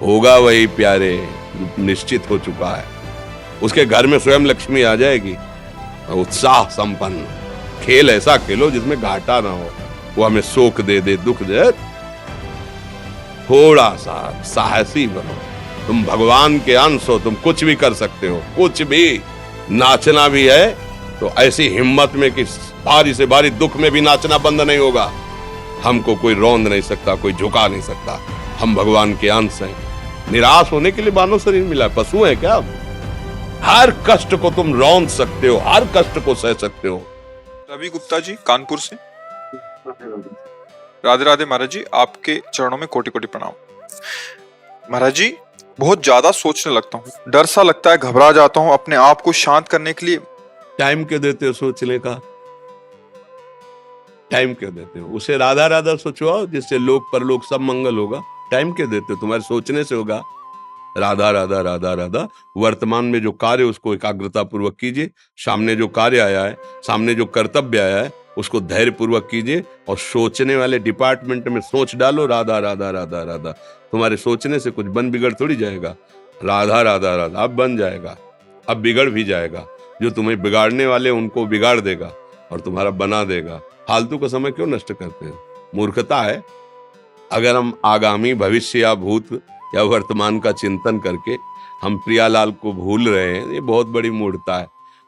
होगा वही प्यारे जो निश्चित हो चुका है। उसके घर में स्वयं लक्ष्मी आ जाएगी। उत्साह संपन्न खेल ऐसा खेलो जिसमें घाटा ना हो। वो हमें शोक दे दे, दुख दे, थोड़ा सा साहसी बनो। तुम भगवान के अंश हो, तुम कुछ भी कर सकते हो, कुछ भी। नाचना भी है तो ऐसी हिम्मत में कि भारी से भारी दुख में भी नाचना बंद नहीं होगा। हमको कोई रौंद नहीं सकता, कोई झुका नहीं सकता। हम भगवान के अंश हैं। निराश होने के लिए मानव शरीर मिला है, पशु है क्या? हर कष्ट को तुम रौंद सकते हो, हर कष्ट को सह सकते हो। रवि गुप्ता जी कानपुर से। राधे राधे महाराज जी, आपके चरणों में कोटि कोटि प्रणाम। महाराज जी, बहुत ज्यादा सोचने लगता हूँ, डर सा लगता है, घबरा जाता हूँ। अपने आप को शांत करने के लिए टाइम क्यों देते हो सोचने का? टाइम क्यों देते हो? उसे राधा राधा सोचो, जिससे लोक परलोक सब मंगल होगा। टाइम क्यों देते हो? तुम्हारे सोचने से होगा। राधा राधा राधा राधा। वर्तमान में जो कार्य उसको एकाग्रता पूर्वक कीजिए। सामने जो कार्य आया है, सामने जो कर्तव्य आया है, उसको धैर्य पूर्वक कीजिए। और सोचने वाले डिपार्टमेंट में सोच डालो राधा राधा राधा राधा। तुम्हारे सोचने से कुछ बन बिगड़ थोड़ी जाएगा। राधा राधा राधा अब बन जाएगा, अब बिगड़ भी जाएगा। जो तुम्हें बिगाड़ने वाले उनको बिगाड़ देगा और तुम्हारा बना देगा। फालतू का समय क्यों नष्ट करते हैं? मूर्खता है। अगर हम आगामी भविष्य या भूत या वर्तमान का चिंतन करके हम प्रियालाल को भूल रहे हैं, ये बहुत बड़ी मूर्खता है।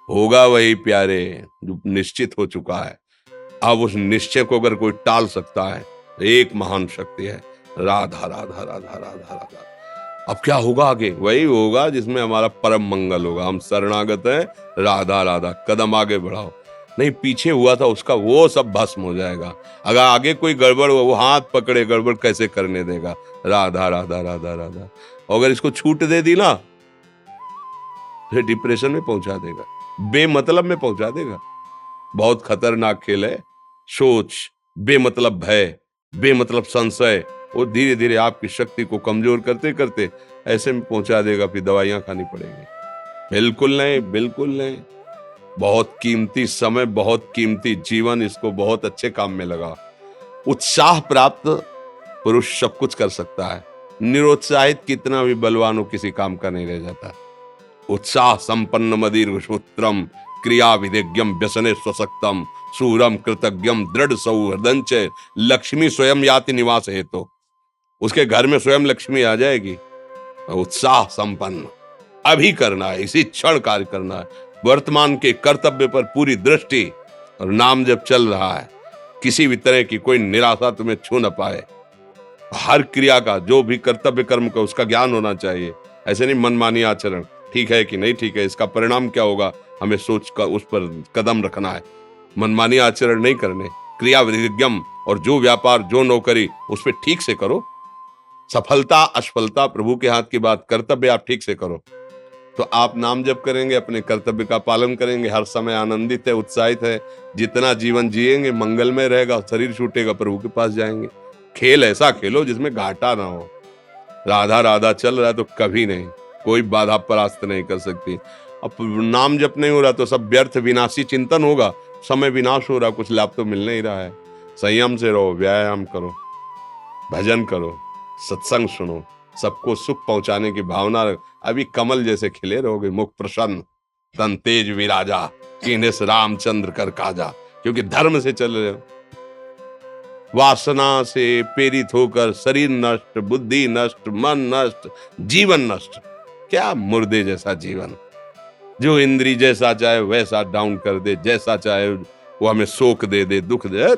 होगा वही प्यारे जो निश्चित हो चुका है। अब उस निश्चय को अगर कोई टाल सकता है तो एक महान शक्ति है, राधा राधा राधा राधा राधा। अब क्या होगा आगे? वही होगा जिसमें हमारा परम मंगल होगा। हम शरणागत हैं, राधा राधा। कदम आगे बढ़ाओ। नहीं, पीछे हुआ था उसका वो सब भस्म हो जाएगा। अगर आगे कोई गड़बड़ हो, वो हाथ पकड़े गड़बड़ कैसे करने देगा? राधा राधा राधा राधा। और अगर इसको छूट दे दी ना, फिर डिप्रेशन में पहुंचा देगा, बेमतलब में पहुंचा देगा। बहुत खतरनाक खेल है। सोच, बेमतलब भय, बेमतलब संशय, वो धीरे धीरे आपकी शक्ति को कमजोर करते करते ऐसे में पहुंचा देगा, फिर दवाइयां खानी पड़ेगी। बिल्कुल नहीं, बिल्कुल नहीं। बहुत कीमती समय, बहुत कीमती जीवन, इसको बहुत अच्छे काम में लगा। उत्साह प्राप्त पुरुष सब कुछ कर सकता है। निरुत्साहित कितना भी बलवान हो, किसी काम का नहीं रह जाता। उत्साह संपन्न मदीर सूत्रम क्रिया विधेज्ञम व्यसने स्वसक्तम सूरम कृतज्ञम दृढ़ सौहृदंच लक्ष्मी स्वयं याति निवास हेतु। उसके घर में स्वयं लक्ष्मी आ जाएगी। उत्साह संपन्न अभी करना है, इसी क्षण कार्य करना है। वर्तमान के कर्तव्य पर पूरी दृष्टि और नाम जब चल रहा है, किसी भी तरह की कोई निराशा तुम्हें छू न पाए। हर क्रिया का, जो भी कर्तव्य कर्म का, उसका ज्ञान होना चाहिए। ऐसे नहीं मनमानी आचरण, ठीक है कि नहीं ठीक है, इसका परिणाम क्या होगा, हमें सोच कर उस पर कदम रखना है। मनमानी आचरण नहीं करने। क्रिया विधिज्ञम, और जो व्यापार जो नौकरी उस पर ठीक से करो। सफलता असफलता प्रभु के हाथ की बात, कर्तव्य आप ठीक से करो तो आप नाम जप करेंगे, अपने कर्तव्य का पालन करेंगे, हर समय आनंदित है, उत्साहित है। जितना जीवन जिएंगे मंगलमय रहेगा। शरीर छूटेगा, प्रभु के पास जाएंगे। खेल ऐसा खेलो जिसमें घाटा ना हो। राधा राधा चल रहा है तो कभी नहीं, कोई बाधा परास्त नहीं कर सकती। अब नाम जप नहीं हो रहा तो सब व्यर्थ विनाशी चिंतन होगा। समय विनाश हो रहा, कुछ लाभ तो मिल नहीं रहा है। संयम से रहो, व्यायाम करो, भजन करो, सत्संग सुनो, सबको सुख पहुंचाने की भावना। अभी कमल जैसे खिले रहोगे, मुख प्रसन्न, तन तेज विराजा, कीनेस रामचंद्र कर काजा। क्योंकि धर्म से चल रहे हो। वासना से प्रेरित होकर शरीर नष्ट, बुद्धि नष्ट, मन नष्ट, जीवन नष्ट। क्या मुर्दे जैसा जीवन, जो इंद्री जैसा चाहे वैसा डाउन कर दे, जैसा चाहे वो हमें शोक दे दे, दुख दे।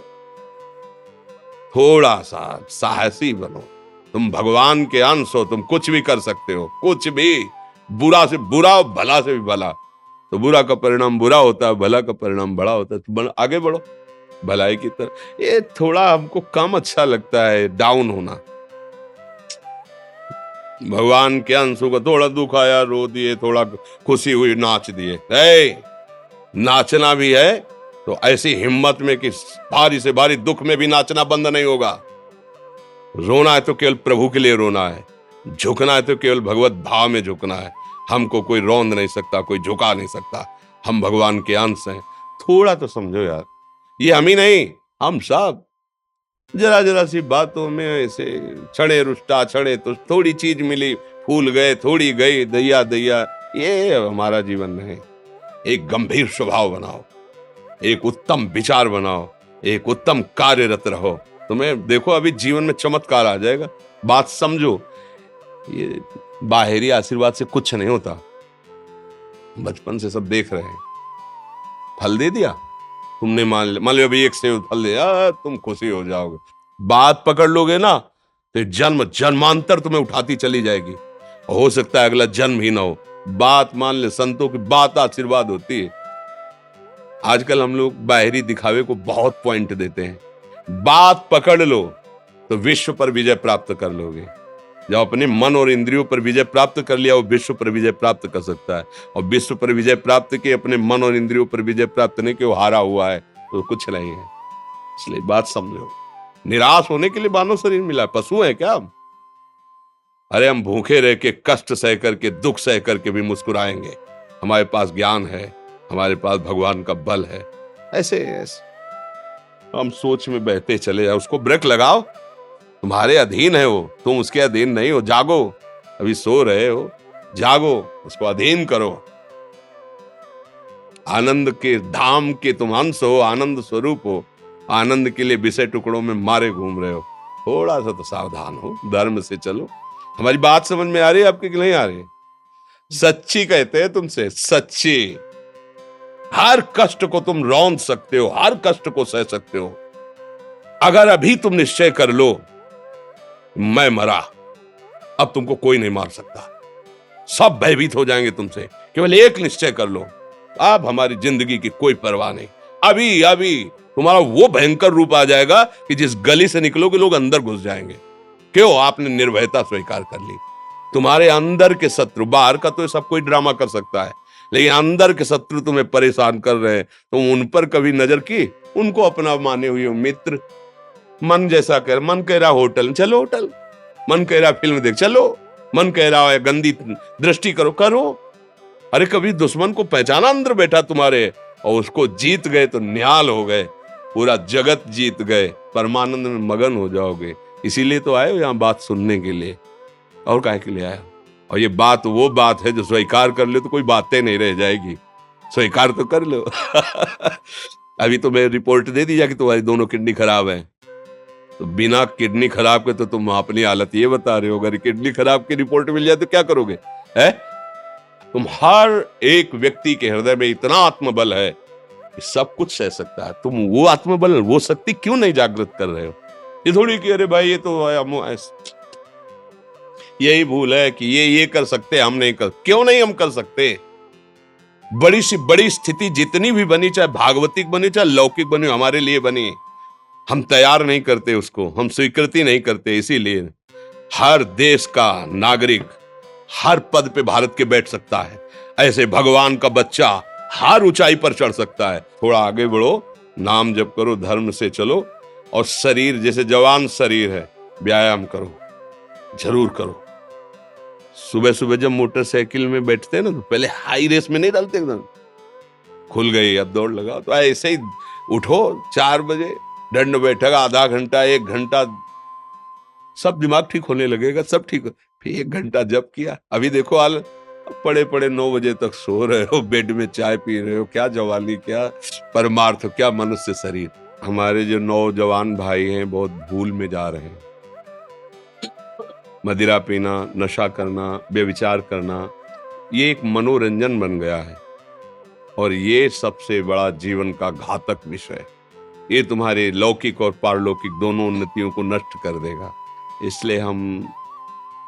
थोड़ा सा साहसी बनो। तुम भगवान के अंश हो, तुम कुछ भी कर सकते हो, कुछ भी। बुरा से बुरा, भला से भी भला। तो बुरा का परिणाम बुरा होता है, भला का परिणाम बड़ा होता है। तो आगे बढ़ो भलाई की तरफ। ये थोड़ा हमको कम अच्छा लगता है डाउन होना। भगवान के अंशों का थोड़ा दुख आया, रो दिए, थोड़ा खुशी हुई, नाच दिए। नाचना भी है तो ऐसी हिम्मत में कि भारी से भारी दुख में भी नाचना बंद नहीं होगा। रोना है तो केवल प्रभु के लिए रोना है। झुकना है तो केवल भगवत भाव में झुकना है। हमको कोई रौंद नहीं सकता, कोई झुका नहीं सकता। हम भगवान के अंश हैं। थोड़ा तो समझो यार, ये हम ही नहीं, हम सब। जरा जरा सी बातों में ऐसे छड़े रुष्टा छड़े तो थोड़ी चीज मिली, फूल गए, थोड़ी गई, दैया दैया, ये हमारा जीवन नहीं। एक गंभीर स्वभाव बनाओ, एक उत्तम विचार बनाओ, एक उत्तम कार्यरत रहो। तुम्हें देखो अभी जीवन में चमत्कार आ जाएगा। बात समझो, ये बाहरी आशीर्वाद से कुछ नहीं होता। बचपन से सब देख रहे हैं, फल दे दिया तुमने, मान लो अभी एक सेब फल दिया, तुम खुशी हो जाओगे। बात पकड़ लोगे ना तो जन्म जन्मांतर तुम्हें उठाती चली जाएगी। हो सकता है अगला जन्म ही ना हो। बात मान ले, संतों की बात आशीर्वाद होती है। आजकल हम लोग बाहरी दिखावे को बहुत पॉइंट देते हैं। बात पकड़ लो तो विश्व पर विजय प्राप्त कर लोगे। जब अपने मन और इंद्रियों पर विजय प्राप्त कर लिया, वो विश्व पर विजय प्राप्त कर सकता है। और विश्व पर विजय प्राप्त किए, अपने मन और इंद्रियों पर विजय प्राप्त नहीं कि वो हारा हुआ है, तो कुछ नहीं है। इसलिए बात समझो, निराश होने के लिए मानव शरीर मिला, पशु है क्या हम? अरे हम भूखे रह के, कष्ट सह करके, दुख सह करके भी मुस्कुराएंगे। हमारे पास ज्ञान है, हमारे पास भगवान का बल है। ऐसे हम सोच में बहते चले जाओ, उसको ब्रेक लगाओ। तुम्हारे अधीन है वो, तुम उसके अधीन नहीं हो। जागो, अभी सो रहे हो, जागो, उसको अधीन करो। आनंद के धाम के तुम अंश हो, आनंद स्वरूप हो। आनंद के लिए विषय टुकड़ों में मारे घूम रहे हो। थोड़ा सा तो सावधान हो, धर्म से चलो। हमारी बात समझ में आ रही है आपके कि नहीं आ रही? सच्ची कहते हैं तुमसे, सच्ची। हर कष्ट को तुम रौंद सकते हो, हर कष्ट को सह सकते हो। अगर अभी तुम निश्चय कर लो मैं मरा, अब तुमको कोई नहीं मार सकता। सब भयभीत हो जाएंगे तुमसे। केवल एक निश्चय कर लो, अब हमारी जिंदगी की कोई परवाह नहीं। अभी अभी तुम्हारा वो भयंकर रूप आ जाएगा कि जिस गली से निकलोगे लोग अंदर घुस जाएंगे। क्यों? आपने निर्भयता स्वीकार कर ली। तुम्हारे अंदर के शत्रु, बाहर का तो सब कोई ड्रामा कर सकता है, लेकिन अंदर के शत्रु तुम्हें परेशान कर रहे हैं, तुम उन पर कभी नजर की? उनको अपना माने हुए मित्र। मन जैसा कर, मन कह रहा होटल चलो, होटल। मन कह रहा फिल्म देख चलो, मन कह रहा है गंदी दृष्टि करो, करो। अरे कभी दुश्मन को पहचाना अंदर बैठा तुम्हारे, और उसको जीत गए तो निहाल हो गए, पूरा जगत जीत गए, परमानंद में मगन हो जाओगे। इसीलिए तो आए हो यहाँ बात सुनने के लिए, और काहे के लिए आए हो? और ये बात वो बात है जो स्वीकार कर ले तो कोई बातें नहीं रह जाएगी। स्वीकार तो कर लो। अभी तो मैं रिपोर्ट दे दी जा कि तुम्हारी दोनों किडनी खराब है, तो बिना किडनी खराब के तो तुम अपनी हालत ये बता रहे हो। अगर किडनी खराब की रिपोर्ट मिल जाए तो क्या करोगे? है तुम हर एक व्यक्ति के हृदय में इतना आत्मबल है कि सब कुछ सह सकता है। तुम वो आत्मबल, वो शक्ति क्यों नहीं जागृत कर रहे हो? ये थोड़ी कि अरे भाई ये तो यही भूल है कि ये कर सकते, हम नहीं कर। क्यों नहीं हम कर सकते? बड़ी सी बड़ी स्थिति जितनी भी बनी, चाहे भागवतिक बनी चाहे लौकिक बनी, हमारे लिए बनी, हम तैयार नहीं करते उसको, हम स्वीकृति नहीं करते। इसीलिए हर देश का नागरिक हर पद पे भारत के बैठ सकता है। ऐसे भगवान का बच्चा हर ऊंचाई पर चढ़ सकता है। थोड़ा आगे बढ़ो, नाम जप करो, धर्म से चलो, और शरीर जैसे जवान शरीर है, व्यायाम करो, जरूर करो। सुबह सुबह जब मोटरसाइकिल में बैठते हैं ना, तो पहले हाई रेस में नहीं डालते, एकदम खुल गई अब दौड़ लगाओ। तो ऐसे ही उठो 4 बजे, दंड बैठक आधा घंटा 1 घंटा, सब दिमाग ठीक होने लगेगा, सब ठीक। फिर 1 घंटा जप किया। अभी देखो हाल, पड़े पड़े 9 बजे तक सो रहे हो, बेड में चाय पी रहे हो। क्या जवानी, क्या परमार्थ, क्या मनुष्य शरीर। हमारे जो नौजवान भाई हैं बहुत भूल में जा रहे हैं। मदिरा पीना, नशा करना, व्यभिचार करना, ये एक मनोरंजन बन गया है, और ये सबसे बड़ा जीवन का घातक विषय है। ये तुम्हारे लौकिक और पारलौकिक दोनों उन्नतियों को नष्ट कर देगा। इसलिए हम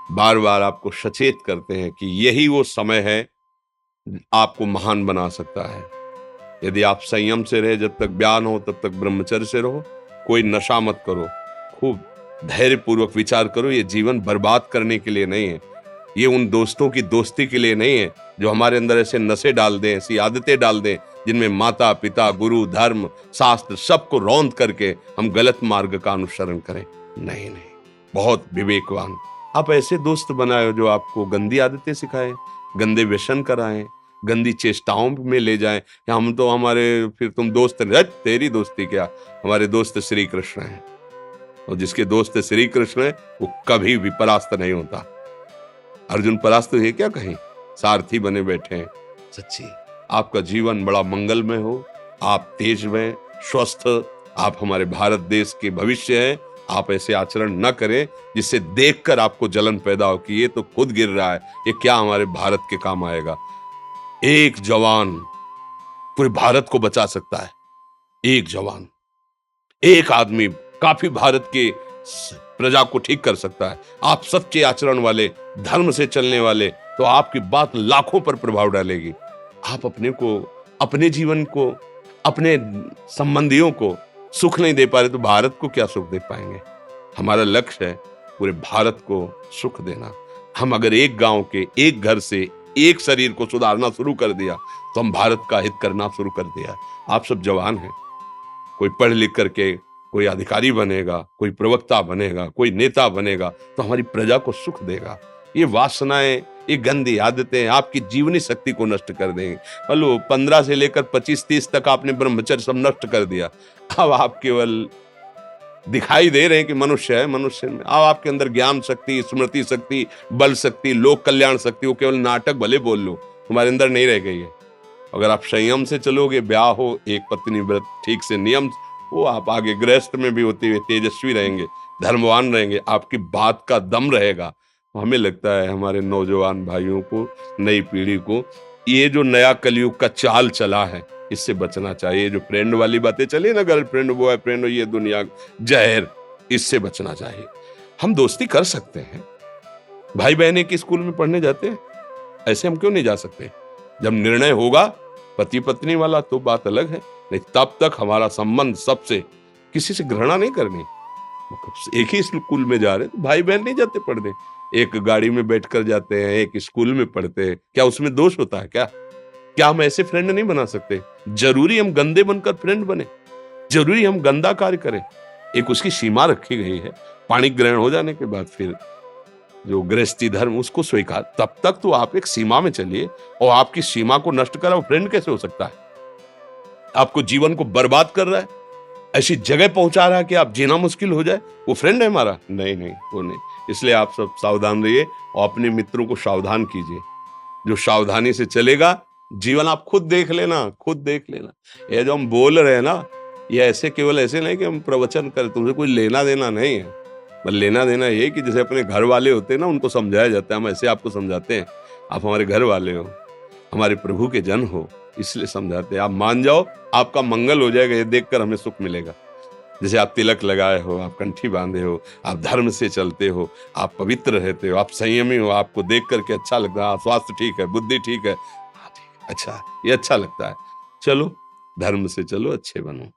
बार बार आपको सचेत करते हैं कि यही वो समय है आपको महान बना सकता है। यदि आप संयम से रहे, जब तक ज्ञान हो तब तक ब्रह्मचर्य से रहो, कोई नशा मत करो, खूब धैर्य पूर्वक विचार करो। ये जीवन बर्बाद करने के लिए नहीं है, ये उन दोस्तों की दोस्ती के लिए नहीं है जो हमारे अंदर ऐसे नशे डाल दें, ऐसी आदतें डाल दें जिनमें माता पिता, गुरु, धर्म, शास्त्र सबको रौंद करके हम गलत मार्ग का अनुसरण करें। नहीं नहीं, बहुत विवेकवान आप ऐसे दोस्त बनाए जो आपको गंदी आदतें सिखाएं, गंदे व्यसन कराएं, गंदी चेष्टाओं में ले जाएं। हम तो हमारे, फिर तुम दोस्त नहीं, तेरी दोस्ती क्या, हमारे दोस्त श्री कृष्ण हैं। और जिसके दोस्त श्री कृष्ण है वो कभी भी परास्त नहीं होता। अर्जुन परास्त है क्या कहीं? सारथी बने बैठे हैं। सच्ची आपका जीवन बड़ा मंगलमय हो, आप तेज में स्वस्थ, आप हमारे भारत देश के भविष्य हैं। आप ऐसे आचरण न करें जिससे देखकर आपको जलन पैदा हो कि ये तो खुद गिर रहा है, ये क्या हमारे भारत के काम आएगा। एक जवान पूरे भारत को बचा सकता है। एक जवान, एक आदमी काफी भारत के प्रजा को ठीक कर सकता है। आप सच्चे आचरण वाले, धर्म से चलने वाले, तो आपकी बात लाखों पर प्रभाव डालेगी। आप अपने को, अपने जीवन को, अपने संबंधियों को सुख नहीं दे पा रहे तो भारत को क्या सुख दे पाएंगे? हमारा लक्ष्य है पूरे भारत को सुख देना। हम अगर एक गांव के, एक घर से, एक शरीर को सुधारना शुरू कर दिया तो हम भारत का हित करना शुरू कर दिया। आप सब जवान हैं, कोई पढ़ लिख करके कोई अधिकारी बनेगा, कोई प्रवक्ता बनेगा, कोई नेता बनेगा तो हमारी प्रजा को सुख देगा। ये वासनाएं, ये गंदी आदतें आपकी जीवनी शक्ति को नष्ट कर देंगे। मतलब 15 से लेकर 25-30 तक आपने ब्रह्मचर्य सब नष्ट कर दिया। अब आप केवल दिखाई दे रहे हैं कि मनुष्य है, मनुष्य में अब आपके अंदर ज्ञान शक्ति, स्मृति शक्ति, बल शक्ति, लोक कल्याण शक्ति, वो केवल नाटक भले बोल लो, तुम्हारे अंदर नहीं रह गई है। अगर आप संयम से चलोगे, ब्याह हो, एक पत्नी व्रत ठीक से नियम, वो आप आगे गृहस्थ में भी होते हुए तेजस्वी रहेंगे, धर्मवान रहेंगे, आपकी बात का दम रहेगा। हमें लगता है हमारे नौजवान भाइयों को, नई पीढ़ी को, ये जो नया कलयुग का चाल चला है इससे बचना चाहिए। जो फ्रेंड वाली बातें चली ना, गर्लफ्रेंड, बॉयफ्रेंड, ये दुनिया जहर, इससे बचना चाहिए। हम दोस्ती कर सकते हैं, भाई बहन एक स्कूल में पढ़ने जाते हैं, ऐसे हम क्यों नहीं जा सकते? जब निर्णय होगा पति पत्नी वाला तो बात अलग है, नहीं तब तक हमारा संबंध सबसे, किसी से घृणा नहीं करनी। एक ही स्कूल में जा रहे तो भाई बहन नहीं जाते पढ़ने, एक गाड़ी में बैठकर जाते हैं, एक स्कूल में पढ़ते हैं, क्या उसमें दोष होता है? क्या हम ऐसे फ्रेंड नहीं बना सकते? जरूरी हम गंदे बनकर फ्रेंड बने? जरूरी हम गंदा कार्य करें? एक उसकी सीमा रखी गई है। पाणी ग्रहण हो जाने के बाद फिर जो गृहस्थी धर्म उसको स्वीकार, तब तक तो आप एक सीमा में चलिए। और आपकी सीमा को नष्ट करा वो फ्रेंड कैसे हो सकता है? आपको जीवन को बर्बाद कर रहा है, ऐसी जगह पहुंचा रहा है कि आप जीना मुश्किल हो जाए, वो फ्रेंड है हमारा? नहीं, वो नहीं। इसलिए आप सब सावधान रहिए और अपने मित्रों को सावधान कीजिए। जो सावधानी से चलेगा, जीवन आप खुद देख लेना, खुद देख लेना। ये जो हम बोल रहे हैं ना, ये ऐसे केवल ऐसे नहीं कि हम प्रवचन करें, तुमसे कोई लेना देना नहीं है। पर लेना देना ये कि जैसे अपने घर वाले होते हैं ना, उनको समझाया जाता है, हम ऐसे आपको समझाते हैं। आप हमारे घर वाले हो, हमारे प्रभु के जन हो, इसलिए समझाते हैं। आप मान जाओ, आपका मंगल हो जाएगा, ये देखकर हमें सुख मिलेगा। जैसे आप तिलक लगाए हो, आप कंठी बांधे हो, आप धर्म से चलते हो, आप पवित्र रहते हो, आप संयमी हो, आपको देख करके अच्छा लगता है, स्वास्थ्य ठीक है, बुद्धि ठीक है, हाँ ठीक है, अच्छा, ये अच्छा लगता है। चलो धर्म से चलो, अच्छे बनो।